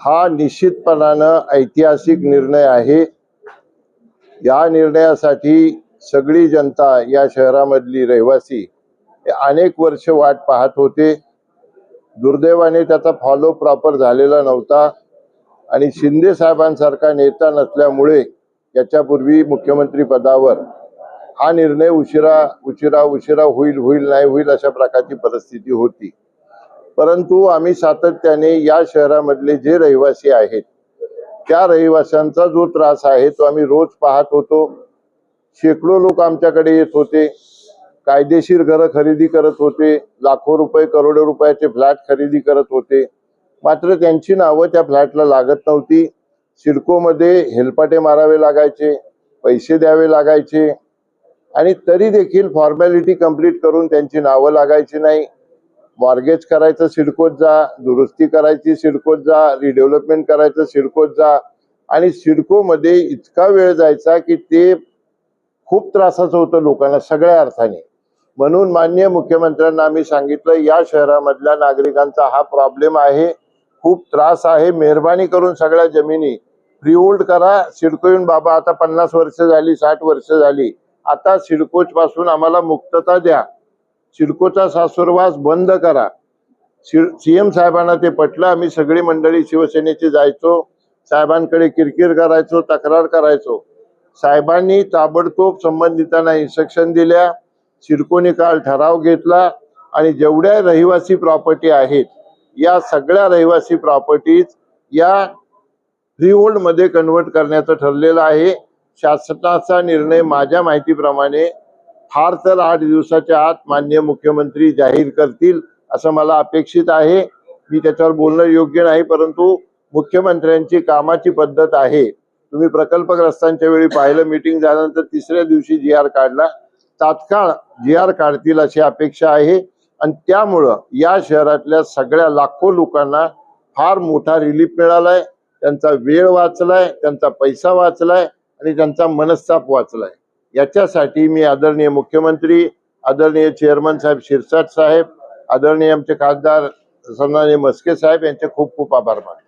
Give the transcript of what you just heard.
हा निश्चितपणानं ऐतिहासिक निर्णय आहे। या निर्णयासाठी सगळी जनता, या शहरामधली रहिवासी अनेक वर्ष वाट पाहत होते। दुर्दैवाने त्याचा फॉलो प्रॉपर झालेला नव्हता आणि शिंदे साहेबांसारखा नेता नसल्यामुळे याच्यापूर्वी मुख्यमंत्री पदावर हा निर्णय उशिरा होईल नाही होईल अशा प्रकारची परिस्थिती होती। परंतु आम्ही सातत्याने या शहरामधले जे रहिवासी आहेत त्या रहिवाशांचा जो त्रास आहे तो आम्ही रोज पाहत होतो। शेकडो लोक आमच्याकडे येत होते, कायदेशीर घरं खरेदी करत होते, लाखो रुपये करोडो रुपयाचे फ्लॅट खरेदी करत होते, मात्र त्यांची नावं त्या फ्लॅटला लागत नव्हती। सिडकोमध्ये हेलपाटे मारावे लागायचे, पैसे द्यावे लागायचे आणि तरी देखील फॉर्मॅलिटी कंप्लीट करून त्यांची नावं लागायची नाही। मॉर्गेज करायचं सिडकोत जा, दुरुस्ती करायची सिडकोत जा, रिडेव्हलपमेंट करायचं सिडकोत जा आणि सिडकोमध्ये इतका वेळ जायचा की ते खूप त्रासाचं होतं लोकांना सगळ्या अर्थाने। म्हणून माननीय मुख्यमंत्र्यांना आम्ही सांगितलं, या शहरामधल्या नागरिकांचा हा प्रॉब्लेम आहे, खूप त्रास आहे, मेहरबानी करून सगळ्या जमिनी फ्रीहोल्ड करा। सिडको येऊन बाबा आता 50 वर्ष झाली, 60 वर्ष झाली, आता सिडकोच पासून आम्हाला मुक्तता द्या, सिडकोचा सासुरवास बंद करा। सीएम साहेबांना ते पटलं। आम्ही सगळी मंडळी शिवसेनेची जायचो, साहेबांकडे किरकिर करायचो, तक्रार करायचो। साहेबांनी ताबडतोब संबंधितांना इन्स्ट्रक्शन दिल्या, सिडकोने काल ठराव घेतला आणि जेवढ्या रहिवासी प्रॉपर्टी आहेत या सगळ्या रहिवासी प्रॉपर्टीज या फ्रीहोल्ड मध्ये कन्वर्ट करण्याचं ठरलेलं आहे। शासनाचा निर्णय माझ्या माहितीप्रमाणे फार तर 8 दिवसाच्या आत माननीय मुख्यमंत्री जाहीर करतील असं मला अपेक्षित आहे। मी त्याच्यावर बोलणं योग्य नाही, परंतु मुख्यमंत्र्यांची कामाची पद्धत आहे। तुम्ही प्रकल्पग्रस्तांच्या वेळी पाहिलं, मीटिंग झाल्यानंतर तिसऱ्या दिवशी GR काढला, तात्काळ GR काढतील अशी अपेक्षा आहे आणि त्यामुळं या शहरातल्या सगळ्या लाखो लोकांना फार मोठा रिलीफ मिळालाय, त्यांचा वेळ वाचलाय, त्यांचा पैसा वाचलाय आणि त्यांचा मनस्ताप वाचलाय। याच्यासाठी मी आदरणीय मुख्यमंत्री, आदरणीय चेअरमन साहेब शिरसाट साहेब, आदरणीय आमचे खासदार सन्माननीय मस्के साहेब यांचे खूप खूप आभार मानतो।